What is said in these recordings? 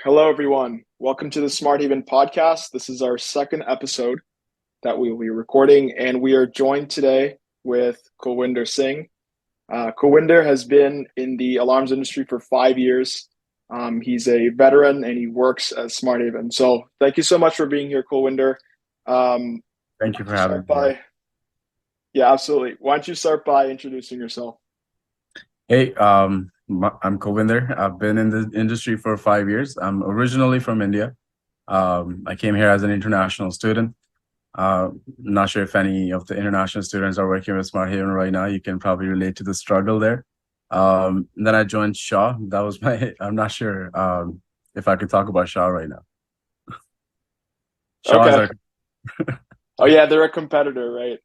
Hello, everyone. Welcome to the Smart Haven podcast. This is our second episode that we will be recording, and we are joined today with Kulwinder Singh. Kulwinder has been in the alarms industry for 5 years. He's a veteran and he works at Smart Haven. So, thank you so much for being here, Kulwinder. Thank Why you don't for you having start me here. by, yeah, absolutely. Why don't you start by introducing yourself? Hey, I'm Kulwinder. I've been in the industry for 5 years. I'm originally from India. I came here as an international student. Not sure if any of the international students are working with Smart Haven right now. You can probably relate to the struggle there. Then I joined Shaw. That was my, I'm not sure if I could talk about Shaw right now. Shaw is Okay. our, Oh, yeah, they're a competitor, right?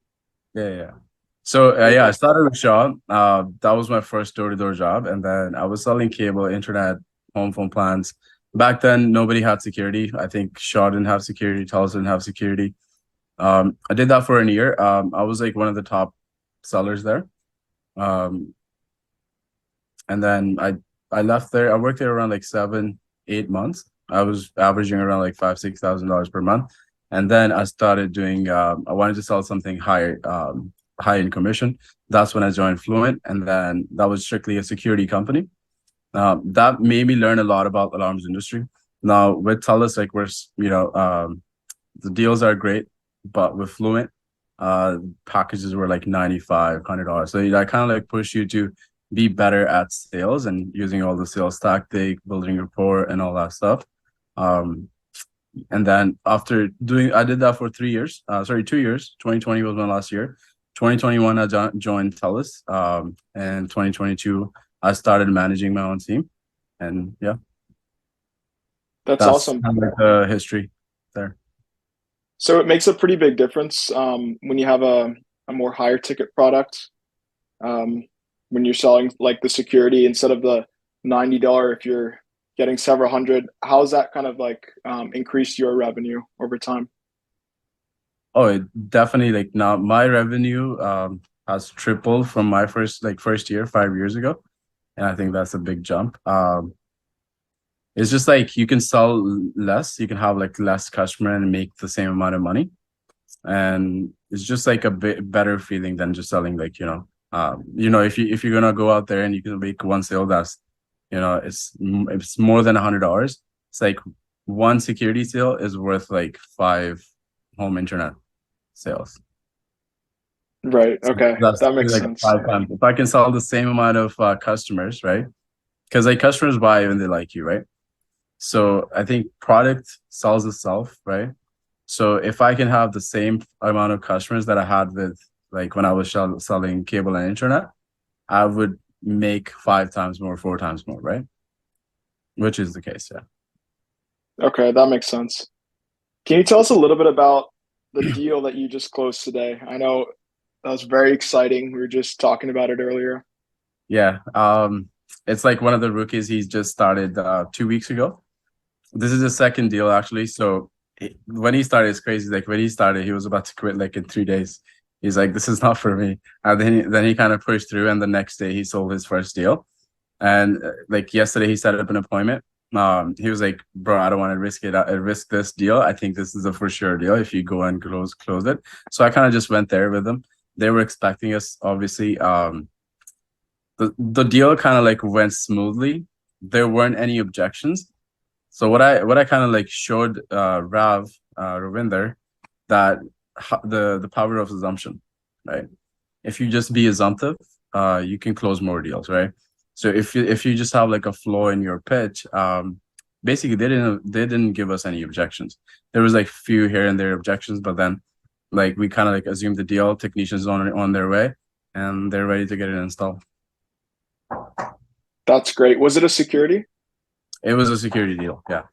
yeah. So yeah, I Okay. started with Shaw. That was my first door-to-door job, and then I was selling cable, internet, home phone plans. Back then, nobody had security. I think Shaw didn't have security, Telus didn't have security. I did that for a year. I was like one of the top sellers there. Um, and then I left there. I worked there around like 7, 8 months. I was averaging around like $5,000, $6,000 per month. And then I started doing. I wanted to sell something higher, high in commission. That's when I joined Fluent, and then that was strictly a security company. That made me learn a lot about alarms industry. Now with Telus, like the deals are great, but with Fluent, packages were like $9,500. So that kind of like push you to be better at sales and using all the sales tactic, building rapport, and all that stuff. Um, and then I did that for 3 years. Sorry, 2 years. 2020 was my last year. 2021, I joined Telus. And 2022, I started managing my own team. And yeah, That's that's awesome. kind of like the history there. So it makes a pretty big difference when you have a more higher ticket product. When you're selling like the security instead of the $90, if you're getting several hundred, how's that kind of like increased your revenue over time? Oh, it definitely, like, now my revenue has tripled from my first year 5 years ago. And I think that's a big jump. It's just like you can sell less, you can have like less customer and make the same amount of money. And it's just like a bit better feeling than just selling like, if you're gonna go out there and you can make one sale that's, it's more than $100. It's like one security sale is worth like five home internet sales. Right. So Okay. that's That makes like sense. 5 times. If I can sell the same amount of customers, right? Because like customers buy when they like you, right? So I think product sells itself, right? So if I can have the same amount of customers that I had with like when I was selling cable and internet, I would make 5 times more, 4 times more, right? Which is the case, Okay, that makes sense. Can you tell us a little bit about the deal that you just closed today? I know that was very exciting. We were just talking about it earlier. yeah. It's like one of the rookies. He's just started 2 weeks ago. This is the second deal actually. So when he started, it's crazy. Like when he started, he was about to quit like in 3 days. He's like, "This is not for me." And then he kind of pushed through, and the next day he sold his first deal. And like yesterday, he set up an appointment. He was like, "Bro, I don't want to risk it. I risk this deal. I think this is a for sure deal. If you go and close it." So I kind of just went there with them. They were expecting us, obviously. The deal kind of like went smoothly. There weren't any objections. So what I kind of like showed Ravinder, that the power of assumption, right? If you just be assumptive, you can close more deals, right? So if you just have like a flaw in your pitch, basically they didn't give us any objections. There was like few here and there objections, but then like we kind of like assumed the deal, technicians on their way, and they're ready to get it installed. That's great. Was it a security? It was a security deal, yeah.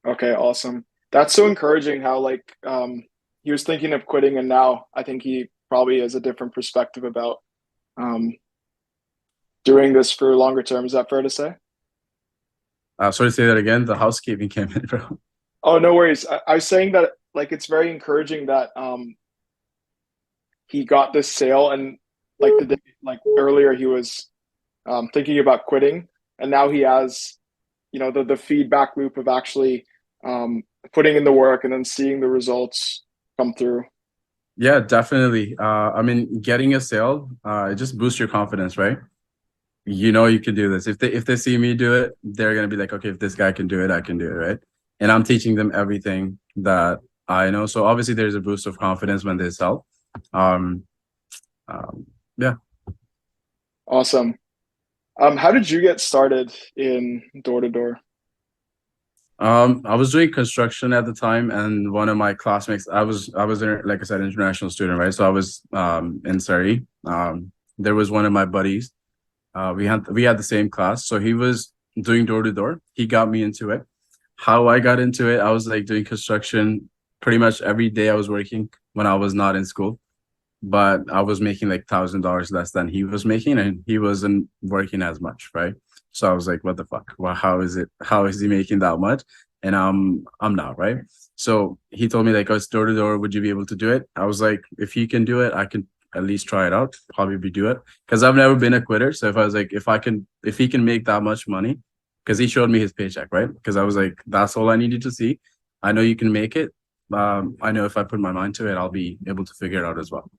Okay, awesome. That's so encouraging how like he was thinking of quitting and now I think he probably has a different perspective about um doing this for longer term. Is that fair to say? Sorry to say that again. The housekeeping came in, bro. Oh, no worries. I was saying that like it's very encouraging that he got this sale and like like earlier he was thinking about quitting and now he has the feedback loop of actually putting in the work and then seeing the results come through. Yeah, definitely. I mean, getting a sale, it just boosts your confidence, right? You know you can do this. If they see me do it, they're gonna be like, okay, if this guy can do it, I can do it, right? And I'm teaching them everything that I know. So obviously there's a boost of confidence when they sell. Um, yeah. Awesome. How did you get started in door to door? I was doing construction at the time, and one of my classmates, I was like I said, international student, right? So I was in Surrey. There was one of my buddies. We had the same class, so he was doing door to door. He got me into it. How I got into it, I was like doing construction pretty much every day I was working when I was not in school, but I was making like $1,000 less than he was making, and he wasn't working as much, right? So I was like, what the fuck? Well, how is it? How is he making that much? And I'm not, right? So he told me like, oh, it's door to door. Would you be able to do it? I was like, if he can do it, I can at least try it out, probably do it. Because I've never been a quitter. So if I was like, if he can make that much money, because he showed me his paycheck, right? Because I was like, that's all I needed to see. I know you can make it. I know if I put my mind to it, I'll be able to figure it out as well.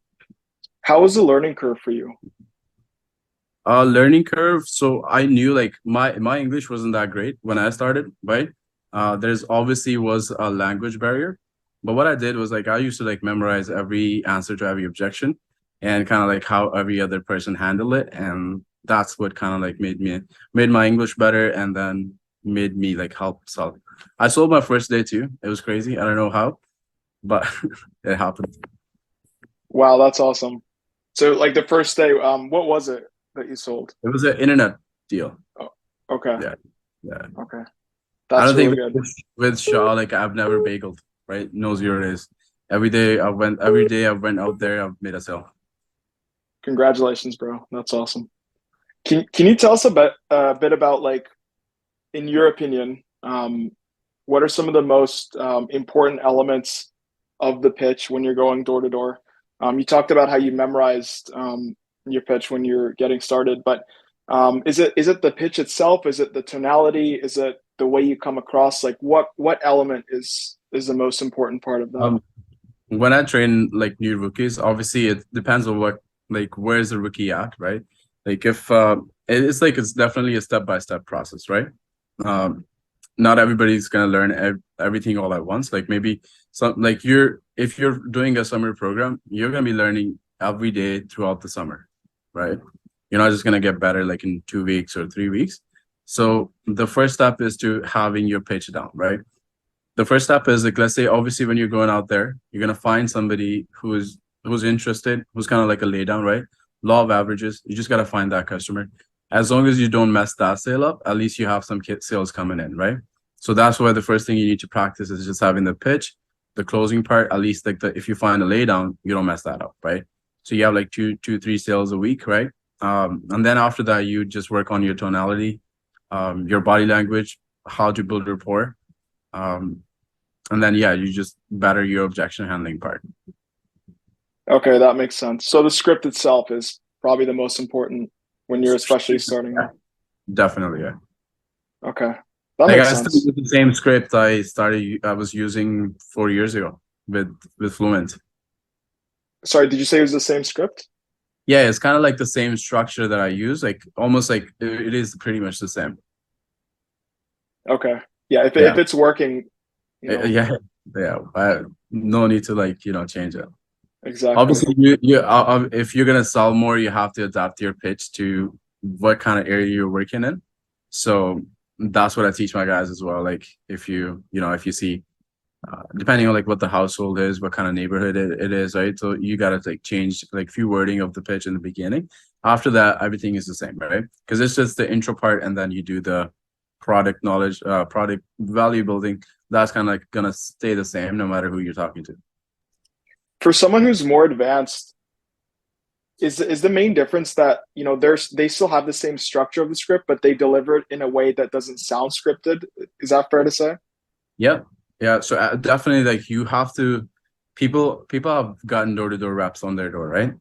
How was the learning curve for you? Learning curve. So I knew like my English wasn't that great when I started, right? There's obviously was a language barrier, but what I did was like I used to like memorize every answer to every objection, and kind of like how every other person handled it, and that's what kind of like made my English better, and then made me like help solve. I sold my first day too. It was crazy. I don't know how, but it happened. Wow, that's awesome. So like the first day, what was it that you sold? It was an internet deal. Oh, okay, Yeah, yeah. okay, I that's don't think really good. with Shaw, like I've never bageled, right? No 0 days. Every day I went out there, I've made a sale. Congratulations, bro. That's awesome. Can you tell us a bit about like in your opinion, what are some of the most important elements of the pitch when you're going door to door? You talked about how you memorized your pitch when you're getting started, but is it the pitch itself? Is it the tonality? Is it the way you come across? Like what element is the most important part of that? Um, when I train like new rookies, obviously it depends on what like where's the rookie at, right? Like if it's like it's definitely a step by step process, right? Um, Not everybody's gonna learn everything all at once. Like maybe some like if you're doing a summer program, you're gonna be learning every day throughout the summer, right? You're not just gonna get better like in 2 weeks or 3 weeks. So the first step is to having your pitch down, right? The first step is like let's say obviously when you're going out there, you're gonna find somebody who's interested, who's kind of like a laydown, right? Law of averages. You just gotta find that customer. As long as you don't mess that sale up, at least you have some kit sales coming in, right? So that's why the first thing you need to practice is just having the pitch, the closing part. At least like if you find a laydown, you don't mess that up, right? So you have like three sales a week, right? And then after that, you just work on your tonality, your body language, how to build rapport, um, and then yeah, you just better your objection handling part. Okay, that makes sense. So the script itself is probably the most important when you're especially starting Yeah, out. definitely, yeah. Okay, that Like makes I still sense. use the same script I was using 4 years ago with Fluent. Sorry, did you say it was the same script? Yeah, it's kind of like the same structure that I use, like almost like it is pretty much the same. Okay. Yeah, if Yeah, it's working, yeah, yeah. No need to like change it. exactly. Obviously, if you're gonna sell more, you have to adapt your pitch to what kind of area you're working in. So that's what I teach my guys as well. Like if you see depending on like what the household is, what kind of neighborhood it is, right? So you gotta like change like few wording of the pitch in the beginning. After that, everything is the same, right? Because it's just the intro part, and then you do the product knowledge, product value building. That's kind of like gonna stay the same no matter who you're talking to. For someone who's more advanced, is the main difference that they still have the same structure of the script, but they deliver it in a way that doesn't sound scripted? Is that fair to say? Yeah, yeah. So definitely, like you have to. People have gotten door to door reps on their door, right?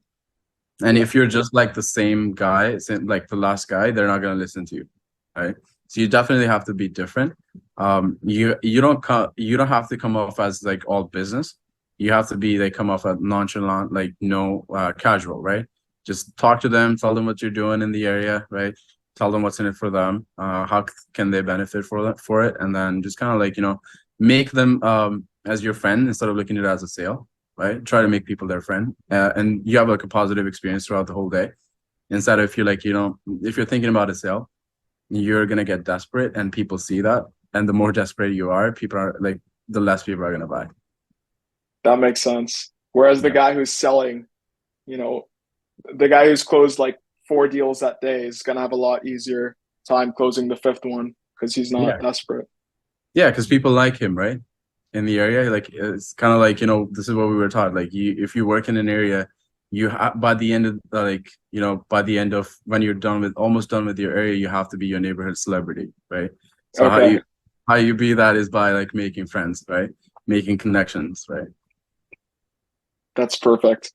And Yeah. if you're just like the same guy, like the last guy, they're not gonna listen to you, right? So you definitely have to be different. You don't have to come off as like all business. You have to be like come off as nonchalant, like no casual, right? Just talk to them, tell them what you're doing in the area, right? Tell them what's in it for them. How can they benefit for it, and then just kind of like make them as your friend instead of looking at it as a sale, right? Try to make people their friend, and you have like a positive experience throughout the whole day. Instead of if you're like if you're thinking about a sale, you're gonna get desperate, and people see that, and the more desperate you are, people are like the less people are gonna buy. That makes sense. Whereas the Yeah, guy who's selling, you know, the guy who's closed like 4 deals that day is gonna have a lot easier time closing the fifth one because he's not yeah, desperate. yeah, because people like him, right? In the area, like it's kind of like this is what we were taught. Like if you work in an area, you have by the end of by the end of when you're done with almost done with your area, you have to be your neighborhood celebrity, right? So Okay, how you be that is by like making friends, right? Making connections, right? that's perfect.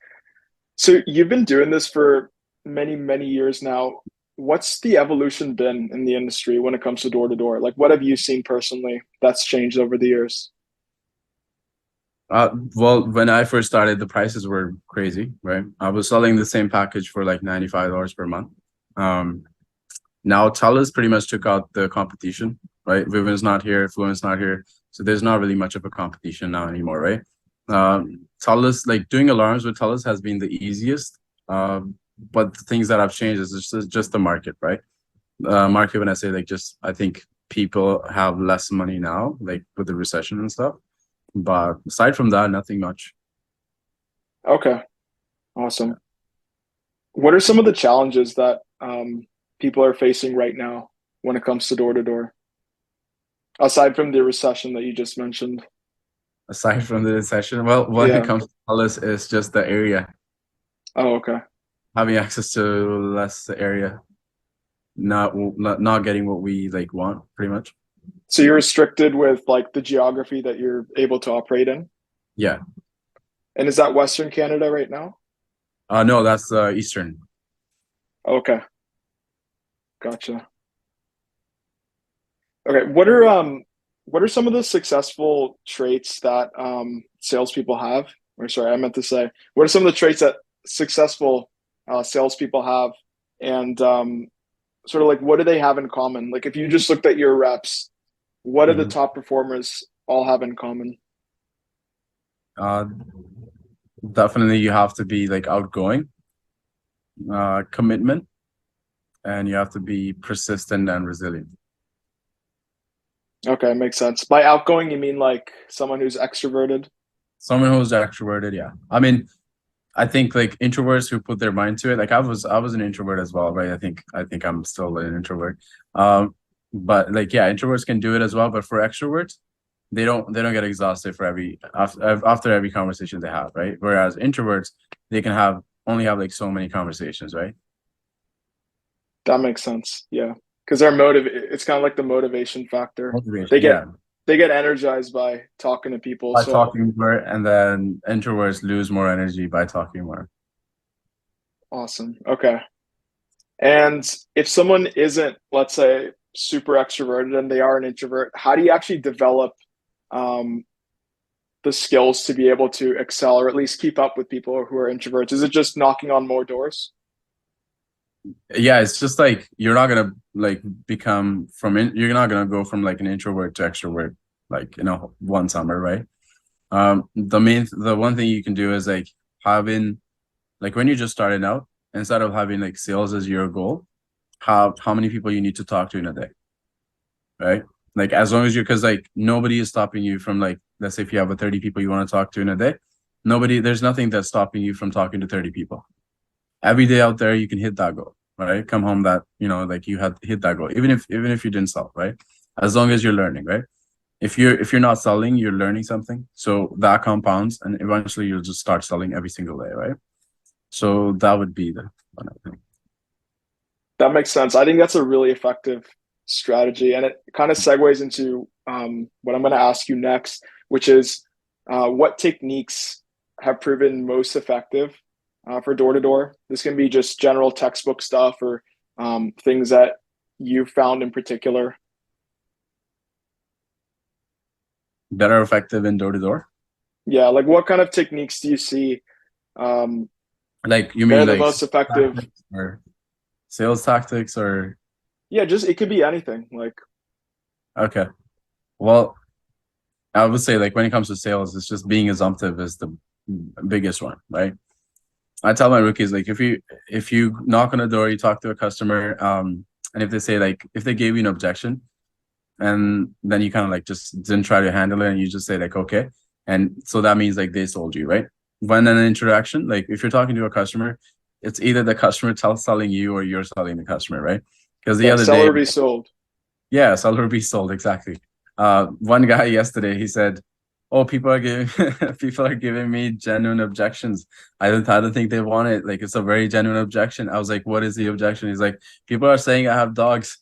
So you've been doing this for many, many years now. What's the evolution been in the industry when it comes to door to door? Like, what have you seen personally that's changed over the years? Well, when I first started, the prices were crazy, right? I was selling the same package for like $95 per month. Um, Now Talus pretty much took out the competition, right? Vivian's not here, Fluent's not here, so there's not really much of a competition now anymore, right? Talus, like doing alarms with Talus has been the easiest, but the things that have changed is just the market, right? Market, when I say like just, I think people have less money now, like with the recession and stuff. But aside from that, nothing much. Okay, awesome. What are some of the challenges that people are facing right now when it comes to door, aside from the recession that you just mentioned? Aside from the recession, well, when it Yeah. comes to Talus, it's just the area, Oh, okay. having access to less area, not getting what we like want pretty much. So you're restricted with like the geography that you're able to operate in. Yeah. And is that Western Canada right now? No, that's Eastern. Okay, gotcha. Okay, what are some of the successful traits that salespeople have? Or sorry, I meant to say, what are some of the traits that successful salespeople have, and sort of like what do they have in common? Like if you just looked at your reps, what do the Mhm. top performers all have in common? uh Definitely you have to be like outgoing, commitment, and you have to be persistent and resilient. Okay, makes sense. By outgoing, you mean like someone who's extroverted? Someone who's extroverted, yeah. I mean, I think like introverts who put their mind to it, like I was an introvert as well, right? I think I'm still an introvert. But like yeah, introverts can do it as well, but for extroverts, they don't get exhausted for every after every conversation they have, right? Whereas introverts, they can have only have like so many conversations, right? That makes sense. Yeah. Because they're it's kind of like the motivation factor. They Motivation, get yeah. they get energized by talking to people. By So talking more, and then introverts lose more energy by talking more. awesome. Okay. And if someone isn't, let's say, super extroverted and they are an introvert, how do you actually develop um, the skills to be able to excel or at least keep up with people who are introverts? Is it just knocking on more doors? Yeah, it's just like you're not gonna like you're not gonna go from like an introvert to extrovert like one summer, right? The one thing you can do is like having like when you're just starting out, instead of having like sales as your goal, have how many people you need to talk to in a day, right? Like as long as because like nobody is stopping you from like, let's say if you have a 30 people you want to talk to in a day, there's nothing that's stopping you from talking to 30 people. Every day out there you can hit that goal, right? Come home that, like you had hit that goal, even if you didn't sell, right? As long as you're learning, right? If you're not selling, you're learning something. So that compounds and eventually you'll just start selling every single day, right? So that would be the one, I think. That makes sense. I think that's a really effective strategy. And it kind of segues into what I'm going to ask you next, which is what techniques have proven most effective for door to door? This can be just general textbook stuff or things that you found in particular. Better effective in door to door. Yeah, like what kind of techniques do you see um, Like you that mean are the like most effective? tactics or sales tactics or Yeah, just it could be anything. Like, okay. Well, I would say like when it comes to sales, it's just being assumptive is the biggest one, right? I tell my rookies like if you knock on the door, you talk to a customer, and if they say like if they gave you an objection, and then you kind of like just didn't try to handle it, and you just say like okay, and so that means like they sold you, right? When an interaction, like if you're talking to a customer, it's either the customer selling you or you're selling the customer, right? Because the yeah, other sell day, or be sold. yeah, sell or be sold, exactly. One guy yesterday, he said, "Oh, people are giving people are giving me genuine objections. I don't think they want it. Like it's a very genuine objection." I was like, "What is the objection?" He's like, "People are saying I have dogs."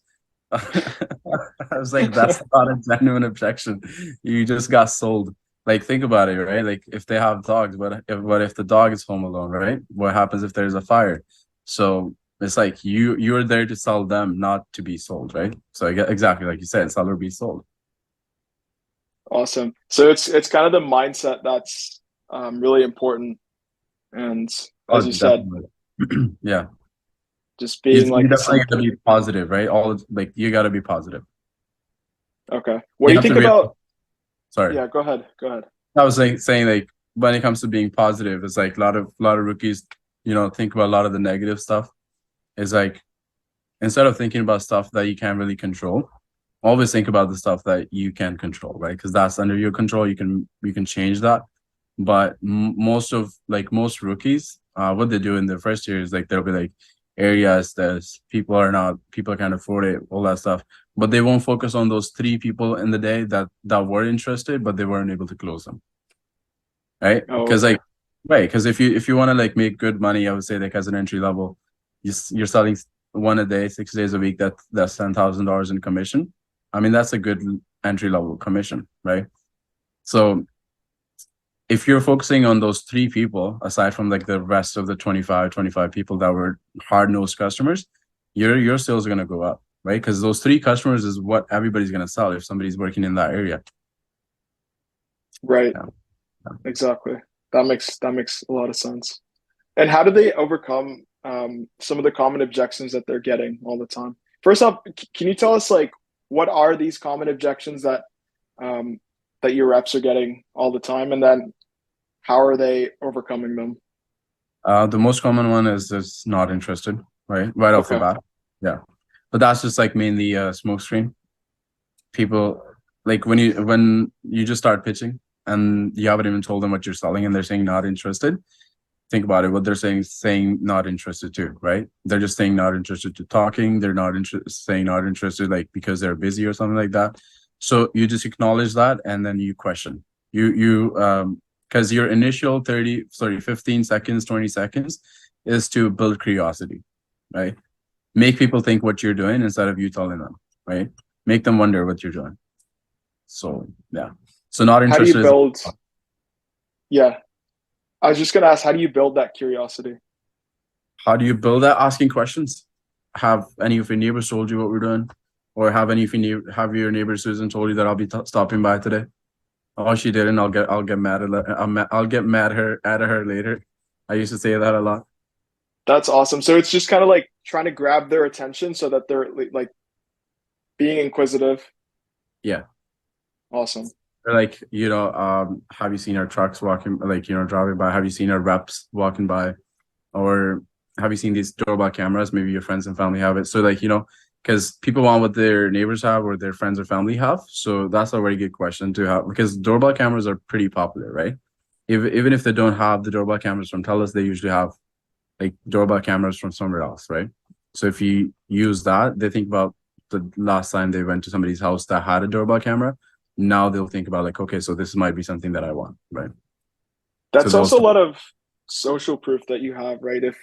I was like, "That's not a genuine objection. You just got sold." Like, think about it, right? Like, if they have dogs, what if the dog is home alone, right? What happens if there's a fire? So it's like you're there to sell them, not to be sold, right? So I get exactly like you said, sell or be sold. Awesome. So it's kind of the mindset that's really important, and Oh, as you said, definitely. Yeah. just You, being you like definitely gotta assumptive. be positive, right? Like you gotta be positive. Okay. What do You you have to think really about? sorry. Yeah, go ahead. Go ahead. I was saying like when it comes to being positive, it's like a lot of rookies, think about a lot of the negative stuff. Is like instead of thinking about stuff that you can't really control, always think about the stuff that you can control, right? Because that's under your control. You can change that. But most rookies, what they do in their first year is like they'll be like areas that people can't afford it, all that stuff. But they won't focus on those three people in the day that were interested, but they weren't able to close them, right? Oh, Because okay. like right, because if you want to like make good money, I would say like as an entry level, you're selling one a day, 6 days a week. That's $10,000 in commission. I mean, that's a good entry level commission, right? So if you're focusing on those three people, aside from like the rest of the 25 people that were hard-nosed customers, your sales are going to go up, right? Because those three customers is what everybody's going to sell if somebody's working in that area. Right. Yeah. Exactly. That makes a lot of sense. And how do they overcome some of the common objections that they're getting all the time? First off, can you tell us like what are these common objections um, that your reps are getting all the time, and then how are they overcoming them? The most common one is just not interested, right off the Okay. bat. Yeah, but that's just like mainly smoke screen. People like when you just start pitching and you haven't even told them what you're selling and they're saying not interested. Think about it. What they're saying not interested to, right? They're just saying not interested to talking. They're not saying not interested like because they're busy or something like that. So you just acknowledge that and then you question. You because your initial 15 seconds, 20 seconds is to build curiosity, right? Make people think what you're doing instead of you telling them, right? Make them wonder what you're doing. So yeah. So not How do you interested is build? Yeah, I was just gonna ask, how do you build that curiosity? how do you build that? Asking questions. Have any of your neighbors told you what we're doing, or have your neighbor Susan told you that I'll be stopping by today? Oh, she didn't. I'll get mad I'll get mad her at her later. I used to say that a lot. That's awesome. So it's just kind of like trying to grab their attention so that they're like being inquisitive. Yeah. Awesome. Or like, have you seen our trucks walking, like, driving by? Have you seen our reps walking by? Or have you seen these doorbell cameras? Maybe your friends and family have it. So like, because people want what their neighbors have or their friends or family have. So that's a very good question to have because doorbell cameras are pretty popular, right? Even if they don't have the doorbell cameras from TELUS, they usually have like doorbell cameras from somewhere else, right? So if you use that, they think about the last time they went to somebody's house that had a doorbell camera. Now they'll think about like, okay, so this might be something that I want, right? So That's those, also a lot of social proof that you have, right? If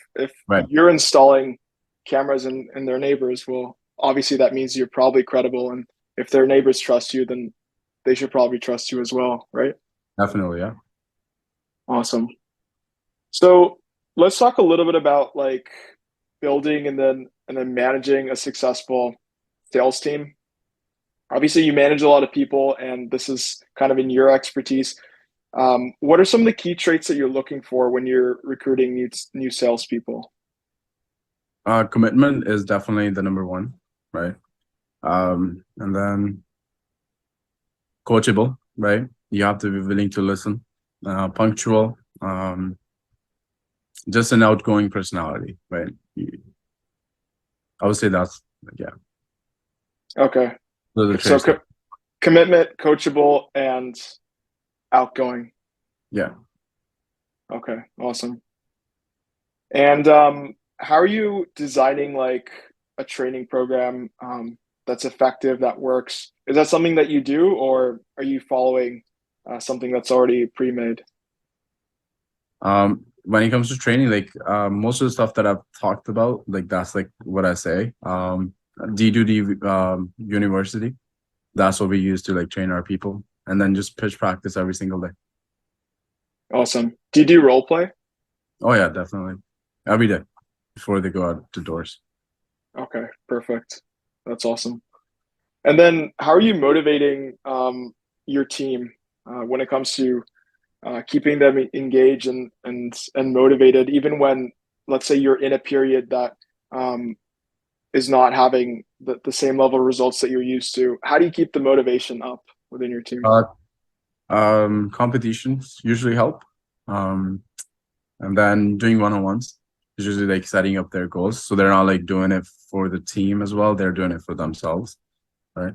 right? you're installing cameras in their neighbors, well, obviously that means you're probably credible. And if their neighbors trust you, then they should probably trust you as well, right? Definitely, yeah. Awesome. So let's talk a little bit about like building and then managing a successful sales team. Obviously, you manage a lot of people, and this is kind of in your expertise. What are some of the key traits that you're looking for when you're recruiting new salespeople? Commitment is definitely the number one, right? And then coachable, right? You have to be willing to listen, punctual, just an outgoing personality, right? I would say that's yeah, Okay, those are the so traits that commitment, coachable, and outgoing. yeah. Okay, awesome. And how are you designing like a training program that's effective, that works? Is that something that you do, or are you following something that's already pre-made? When it comes to training, like most of the stuff that I've talked about, like that's like what I say. D2D university, that's what we use to like train our people, and then just pitch practice every single day. Awesome. Do you do role play? Oh yeah, definitely. Every day before they go out the doors. Okay, perfect. That's awesome. And then, how are you motivating your team when it comes to keeping them engaged and motivated, even when, let's say, you're in a period that um, is not having the same level of results that you're used to? How do you keep the motivation up within your team? Uh, Competitions usually help. Um, and then doing one-on-ones is usually like setting up their goals. So they're not like doing it for the team as well. They're doing it for themselves, right?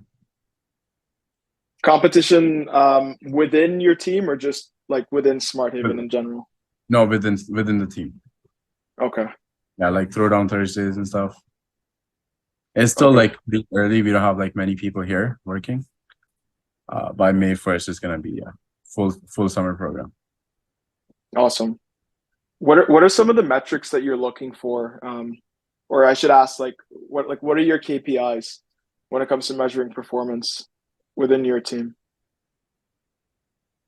Competition within your team, or just like within Smart But Haven in general? no, within the team. Okay. Yeah, like throwdown Thursdays and stuff. It's still Okay. like being early. We don't have like many people here working. By May 1st, it's gonna be a full summer program. Awesome. What are some of the metrics that you're looking for? Or I should ask, what are your KPIs when it comes to measuring performance within your team?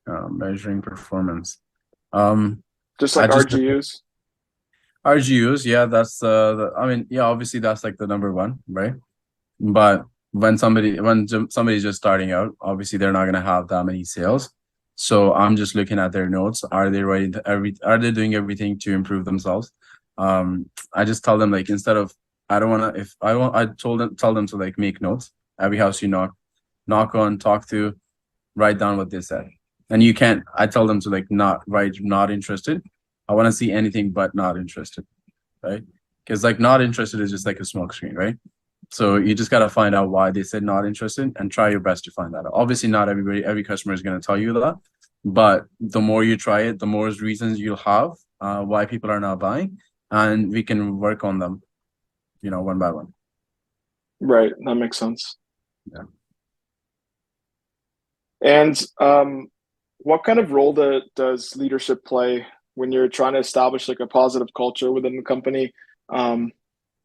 Measuring performance. Um, Just I like just RGUs? RGUs, yeah, that's I mean, yeah, obviously that's like the number one, right? But somebody's just starting out, obviously they're not gonna have that many sales. So I'm just looking at their notes. Are they writing are they doing everything to improve themselves? I just tell them like instead of I don't wanna if I want I told them tell them to like make notes. Every house you knock on, talk to, write down what they said. And you can't I tell them to like not write not interested. I want to see anything but not interested, right? Because like not interested is just like a smoke screen, right? So you just got to find out why they said not interested and try your best to find that out. Obviously, not every customer is going to tell you that, but the more you try it, the more reasons you'll have why people are not buying, and we can work on them, one by one. Right, that makes sense. Yeah. And what kind of role does leadership play when you're trying to establish like a positive culture within the company? Um,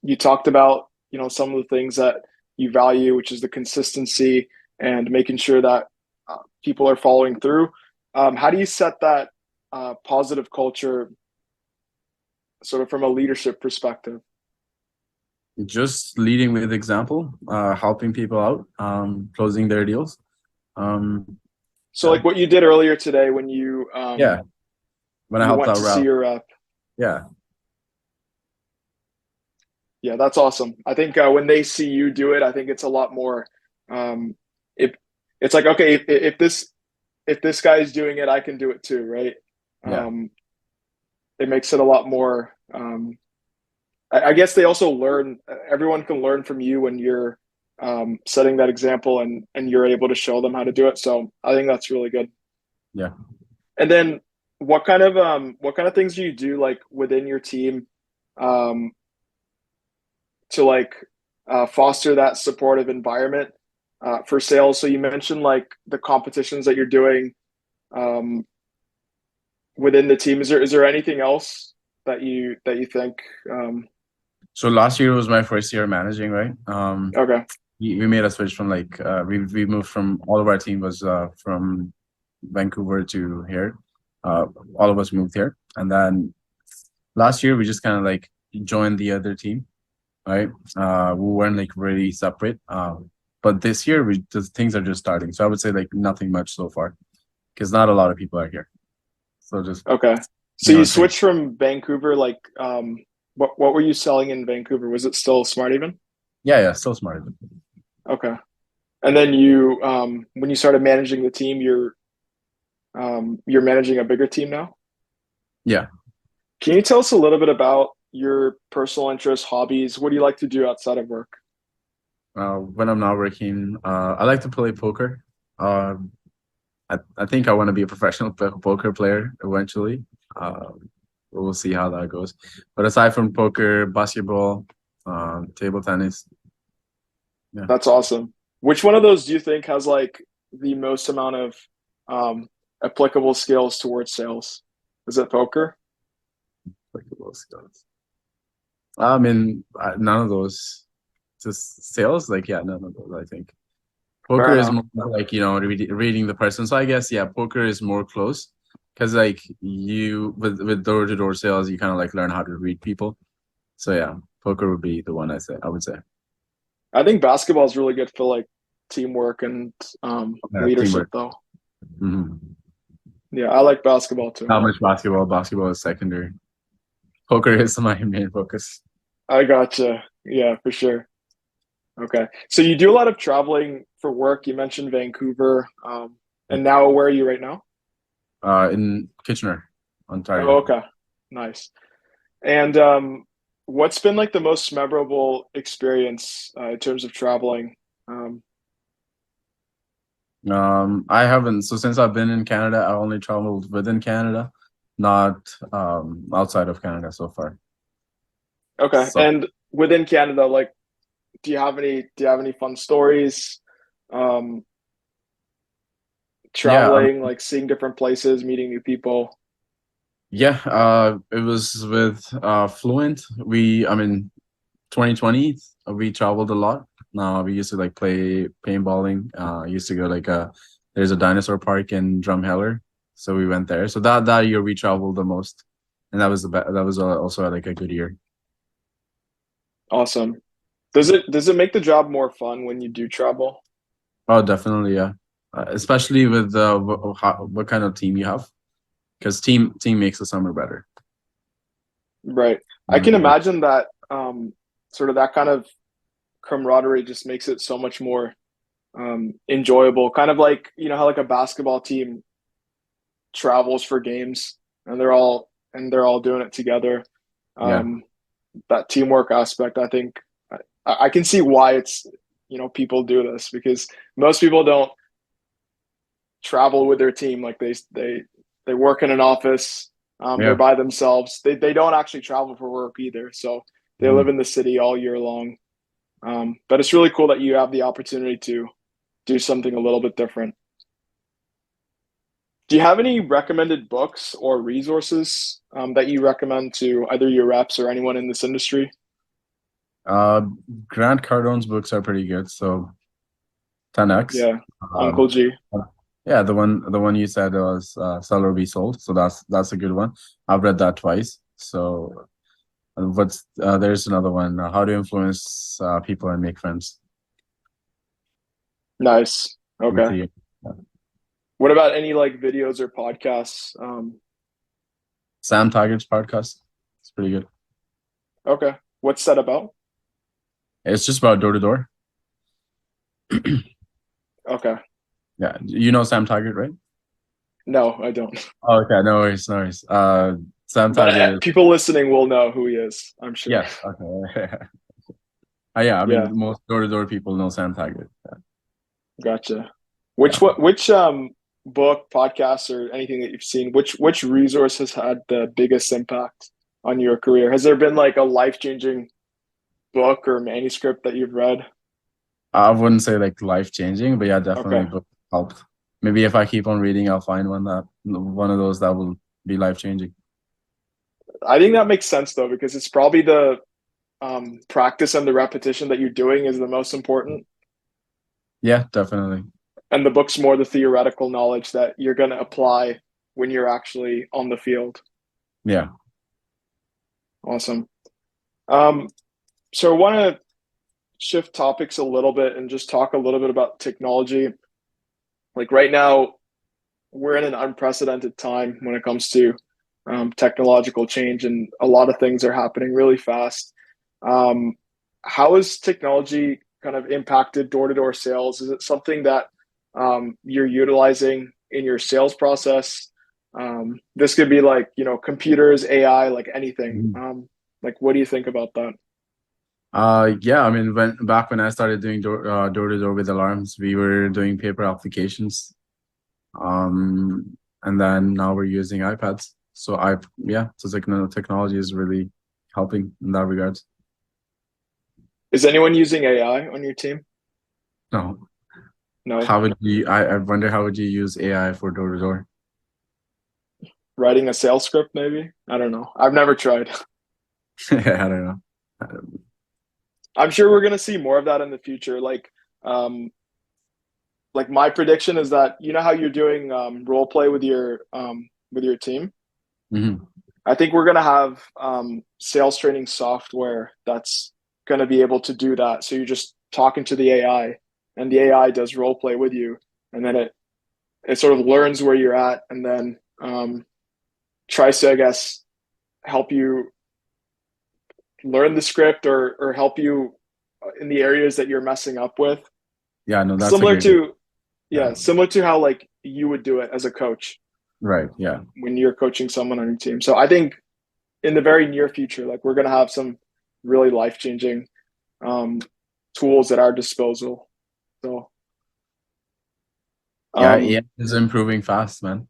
you talked about, some of the things that you value, which is the consistency and making sure that people are following through. How do you set that positive culture sort of from a leadership perspective? Just leading with example, helping people out, closing their deals. So Yeah, like what you did earlier today when yeah. When I you helped went out to see Ralph, your rep. yeah, Yeah, that's awesome. I think when they see you do it, I think it's a lot more. If it's like, okay, if this guy is doing it, I can do it too, right? yeah, Um, it makes it a lot more. I guess they also learn. Everyone can learn from you when you're setting that example and you're able to show them how to do it. So I think that's really good. yeah. And then what kind of things do you do like within your team um, to like foster that supportive environment for sales? So you mentioned like the competitions that you're doing um, within the team. Is there anything else that you think? So last year was my first year managing, right? Okay, We made a switch from like we moved from all of our team was from Vancouver to here. All of us moved here, and then last year we just kind of like joined the other team, right? We weren't like really separate. But this year, things are just starting. So I would say like nothing much so far, because not a lot of people are here. So just Okay. So you things. switched from Vancouver, like what were you selling in Vancouver? Was it still Smart Even? Yeah, still smart. Okay. And then you when you started managing the team, you're managing a bigger team now? Yeah. Can you tell us a little bit about your personal interests, hobbies? What do you like to do outside of work? When I'm not working, I like to play poker. Um, I think I want to be a professional poker player eventually. We'll see how that goes. But aside from poker, basketball, table tennis, yeah. That's awesome. Which one of those do you think has like the most amount of um, applicable skills towards sales? Is it poker? Basketball skills. I mean, none of those. Just sales, like yeah, none of those. I think Fair poker is enough. more like reading the person. So I guess yeah, poker is more close because like you with door to door sales, you kind of like learn how to read people. So yeah, poker would be the one I would say. I think basketball is really good for like teamwork and Yeah, leadership, teamwork. though. Hmm. Yeah, I like basketball too. Not much basketball. Basketball is secondary. Poker is my main focus. I gotcha. Yeah, for sure. Okay. So you do a lot of traveling for work. You mentioned Vancouver. And now where are you right now? In Kitchener, Oh, Ontario. okay. Nice. And what's been like the most memorable experience in terms of traveling? Um, I haven't. So since I've been in Canada, I only traveled within Canada, not outside of Canada so far. okay. So And within Canada, like, do you have any fun stories? Um, yeah, traveling, like seeing different places, meeting new people. yeah. It was with Fluent. I mean, 2020, we traveled a lot. We used to like play paintballing. Used to go like there's a dinosaur park in Drumheller, so we went there. So that year we traveled the most, and that was also like a good year. Awesome. Does it make the job more fun when you do travel? Oh, definitely, yeah. Especially with what kind of team you have, because team makes the summer better. Right. I can Mm, imagine that sort of that kind of camaraderie just makes it so much more enjoyable. Kind of like, how like a basketball team travels for games and they're all doing it together. yeah, Um, that teamwork aspect, I think I can see why it's people do this because most people don't travel with their team. Like they work in an office. They're yeah. by themselves. They don't actually travel for work either. So they live Mhm. in the city all year long. But it's really cool that you have the opportunity to do something a little bit different. Do you have any recommended books or resources that you recommend to either your reps or anyone in this industry? Uh, Grant Cardone's books are pretty good. So 10x. Yeah, Uncle Um, G. yeah, the one you said was Sell or Be Sold. So that's a good one. I've read that twice. So what's there's another one. How to Influence People and Make Friends. Nice. These Okay. three. What about any like videos or podcasts? Sam Taggart's podcast. It's pretty good. Okay. What's that about? It's just about door to door. Okay. Yeah, you know Sam Taggart, right? No, I don't. Oh, okay, no worries, no worries. Sam But Taggart is people listening will know who he is, I'm sure. yes, okay. Yeah, I mean Yeah, most door to door people know Sam Taggart. gotcha. Yeah. Which book, podcast, or anything that you've seen, which resource has had the biggest impact on your career? Has there been like a life-changing book or manuscript that you've read? I wouldn't say like life changing, but yeah, definitely Okay. book helped. Maybe if I keep on reading, I'll find one of those that will be life changing. I think that makes sense though, because it's probably the practice and the repetition that you're doing is the most important. Yeah, definitely. And the book's more the theoretical knowledge that you're going to apply when you're actually on the field. Yeah. Awesome. Um, so I want to shift topics a little bit and just talk a little bit about technology. Like right now, we're in an unprecedented time when it comes to technological change, and a lot of things are happening really fast. Um, how has technology kind of impacted door-to-door sales? Is it something that you're utilizing in your sales process? This could be like, computers, AI, like anything. Mhm. Like, what do you think about that? Yeah, I mean, when I started doing door to door with alarms, we were doing paper applications. And then now we're using iPads. So yeah, so technology is really helping in that regard. Is anyone using AI on your team? No, No. how would you? I wonder how would you use AI for door to door? Writing a sales script, maybe? I don't know. I've never tried. I don't know. I don't- I'm sure we're gonna see more of that in the future. Um, like my prediction is that you know how you're doing role play with your team. Mhm. I think we're gonna have sales training software that's gonna be able to do that. So you're just talking to the AI, and the AI does role play with you, and then it sort of learns where you're at, and then tries to, I guess, help you learn the script or help you in the areas that you're messing up with. Yeah, no, that's a Similar great idea. to Yeah, Yeah, similar to how like you would do it as a coach right. Yeah, when you're coaching someone on your team. So I think in the very near future, like we're gonna have some really life changing um, tools at our disposal. So yeah, um, AI is improving fast, man.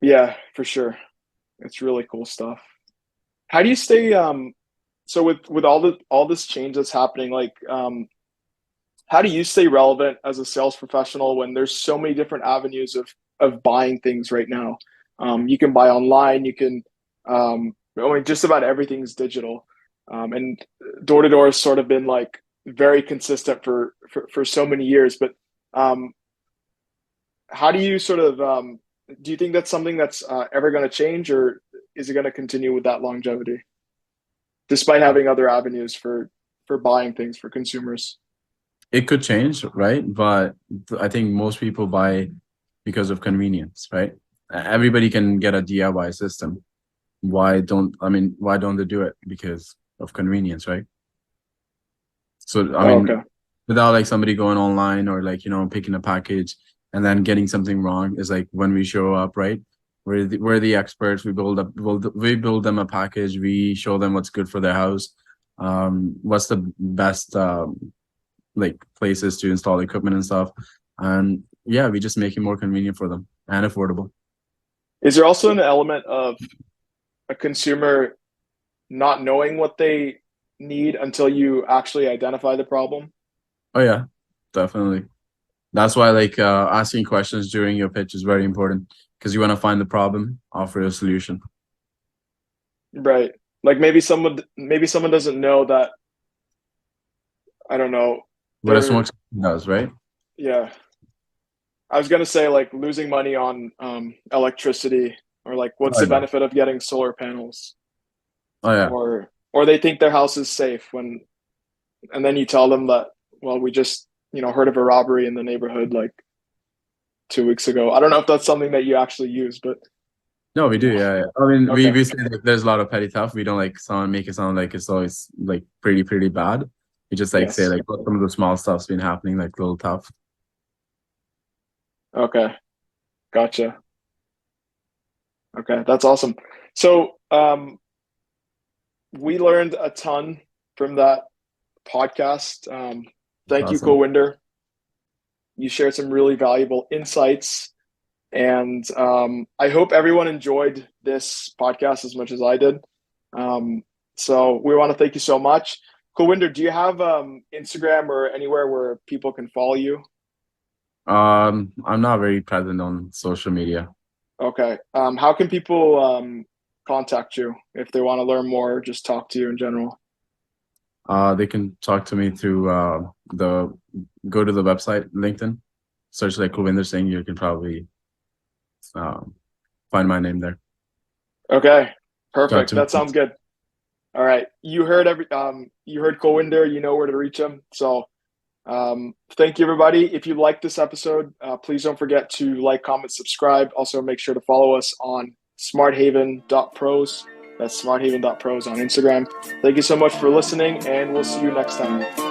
yeah, for sure, it's really cool stuff. How do you stay? So with all this change that's happening, like how do you stay relevant as a sales professional when there's so many different avenues of buying things right now? You can buy online. You can, I mean, just about everything's digital, and door to door has sort of been like very consistent for so many years. But um, how do you sort of do you think that's something that's ever going to change, or is it going to continue with that longevity, despite having other avenues for buying things for consumers? It could change, right? But I think most people buy because of convenience, right? Everybody can get a DIY system. Why don't they do it? Because of convenience, right? So, I Oh, mean, okay. without like somebody going online or like, picking a package and then getting something wrong is like when we show up, right? We're the experts. We build them a package. We show them what's good for their house. What's the best like places to install equipment and stuff. And yeah, we just make it more convenient for them and affordable. Is there also an element of a consumer not knowing what they need until you actually identify the problem? Oh yeah, definitely. That's why like asking questions during your pitch is very important because you want to find the problem, offer a solution. Right. Like maybe someone doesn't know that, I don't know, But a they're smoke does, right? yeah. I was gonna say like losing money on electricity, or like what's Oh the yeah. benefit of getting solar panels, Oh yeah. or they think their house is safe when, and then you tell them that, well, we just heard of a robbery in the neighborhood like 2 weeks ago. I don't know if that's something that you actually use, but No, we you do. know. Yeah, yeah. I mean, we Okay. we say that there's a lot of petty theft. We don't like someone make it sound like it's always like pretty bad. We just like say Yes. like what some of the small stuff's been happening, like little tough. Okay. Gotcha. Okay. That's awesome. So, we learned a ton from that podcast. It's Thank you, awesome. Kulwinder. You shared some really valuable insights. And I hope everyone enjoyed this podcast as much as I did. Um, so we want to thank you so much. Kulwinder, do you have Instagram or anywhere where people can follow you? I'm not very present on social media. Okay. How can people contact you if they want to learn more or just talk to you in general? They can talk to me through the go to the website, LinkedIn, search like Kulwinder Singh. You can probably um, find my name there. Okay. Talk Perfect. to me. That sounds good. All right. You heard Kulwinder, you know where to reach him. So thank you, everybody. If you like this episode, please don't forget to like, comment, subscribe. Also, make sure to follow us on smarthaven.pros. That's smarthaven.pros on Instagram. Thank you so much for listening, and we'll see you next time.